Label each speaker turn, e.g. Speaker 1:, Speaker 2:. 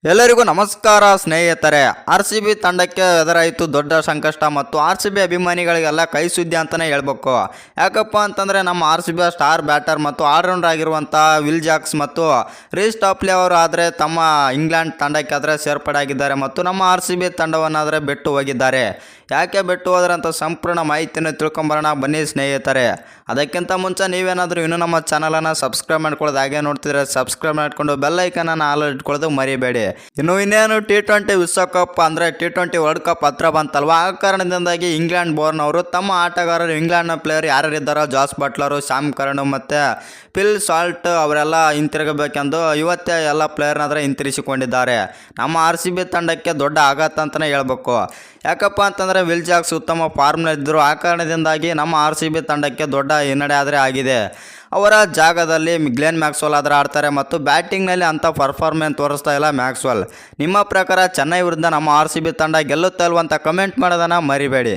Speaker 1: ಎಲ್ಲರಿಗೂ ನಮಸ್ಕಾರ ಸ್ನೇಹಿತರೆ. RCB ತಂಡಕ್ಕೆ ಎದುರಾಯಿತು ದೊಡ್ಡ ಸಂಕಷ್ಟ ಮತ್ತು RCB ಅಭಿಮಾನಿಗಳಿಗೆಲ್ಲ ಕೈ ಸುದ್ದಿ ಅಂತಲೇ ಹೇಳ್ಬೇಕು. ಯಾಕಪ್ಪ ಅಂತಂದರೆ ನಮ್ಮ RCB ಸ್ಟಾರ್ ಬ್ಯಾಟರ್ ಮತ್ತು ಆಲ್ರೌಂಡರ್ ಆಗಿರುವಂಥ ವಿಲ್ ಜಾಕ್ಸ್ ಮತ್ತು ರೀಸ್ ಟಾಪ್ಲಿ ಅವರು ಆದರೆ ತಮ್ಮ ಇಂಗ್ಲೆಂಡ್ ತಂಡಕ್ಕೆ ಆದರೆ ಸೇರ್ಪಡೆಯಾಗಿದ್ದಾರೆ ಮತ್ತು ನಮ್ಮ RCB ತಂಡವನ್ನಾದರೆ ಬಿಟ್ಟು ಹೋಗಿದ್ದಾರೆ. ಯಾಕೆ ಬಿಟ್ಟು ಹೋದ್ರೆ ಅಂತ ಸಂಪೂರ್ಣ ಮಾಹಿತಿಯನ್ನು ತಿಳ್ಕೊಂಬರೋಣ ಬನ್ನಿ ಸ್ನೇಹಿತರೆ. ಅದಕ್ಕಿಂತ ಮುಂಚೆ ನೀವೇನಾದರೂ ಇನ್ನೂ ನಮ್ಮ ಚಾನಲನ್ನು ಸಬ್ಸ್ಕ್ರೈಬ್ ಮಾಡ್ಕೊಳ್ಳೋದು ಹಾಗೆ ನೋಡ್ತಿದ್ರೆ ಸಬ್ಸ್ಕ್ರೈಬ್ ಮಾಡ್ಕೊಂಡು ಬೆಲ್ ಐಕನನ್ನು ಆಲ್ ಇಟ್ಕೊಳ್ಳೋದು ಮರಿಬೇಡಿ. ಇನ್ನೇನು T20 ವಿಶ್ವಕಪ್ ಅಂದರೆ T20 ವರ್ಲ್ಡ್ ಕಪ್ ಹತ್ರ ಬಂತಲ್ವ, ಆ ಕಾರಣದಿಂದಾಗಿ ಇಂಗ್ಲೆಂಡ್ ಬೋರ್ನ್ ಅವರು ತಮ್ಮ ಆಟಗಾರರು ಇಂಗ್ಲೆಂಡ್ನ ಪ್ಲೇಯರ್ ಯಾರ್ಯಾರಿದ್ದಾರೋ ಜಾಸ್ ಬಟ್ಲರು, ಶಾಮ್ ಕರ್ನ್ ಮತ್ತು ಫಿಲ್ ಸಾಲ್ಟ್ ಅವರೆಲ್ಲ ಹಿಂತಿರುಗಬೇಕೆಂದು ಇವತ್ತೇ ಎಲ್ಲ ಪ್ಲೇಯರ್ನಾದ್ರೆ ಹಿಂತಿರಿಸಿಕೊಂಡಿದ್ದಾರೆ. ನಮ್ಮ RCB ತಂಡಕ್ಕೆ ದೊಡ್ಡ ಆಘಾತ ಅಂತಲೇ ಹೇಳ್ಬೇಕು. ಯಾಕಪ್ಪ ಅಂತಂದರೆ ವಿಲ್ ಜಾಕ್ಸ್ ಉತ್ತಮ ಫಾರ್ಮ್ನಲ್ಲಿದ್ದರು. ಆ ಕಾರಣದಿಂದಾಗಿ ನಮ್ಮ RCB ತಂಡಕ್ಕೆ ದೊಡ್ಡ ಹಿನ್ನಡೆ ಆದರೆ ಆಗಿದೆ. ಅವರ ಜಾಗದಲ್ಲಿ ಗ್ಲೆನ್ ಮ್ಯಾಕ್ಸ್ವೆಲ್ ಆದರೆ ಆಡ್ತಾರೆ ಮತ್ತು ಬ್ಯಾಟಿಂಗ್ನಲ್ಲಿ ಅಂಥ ಪರ್ಫಾರ್ಮೆನ್ಸ್ ತೋರಿಸ್ತಾ ಇಲ್ಲ ಮ್ಯಾಕ್ಸ್ವೆಲ್. ನಿಮ್ಮ ಪ್ರಕಾರ ಚೆನ್ನೈ ವಿರುದ್ಧ ನಮ್ಮ RCB ತಂಡ ಗೆಲ್ಲುತ್ತಾ ಇಲ್ವಂತ ಕಮೆಂಟ್ ಮಾಡೋದನ್ನು ಮರಿಬೇಡಿ.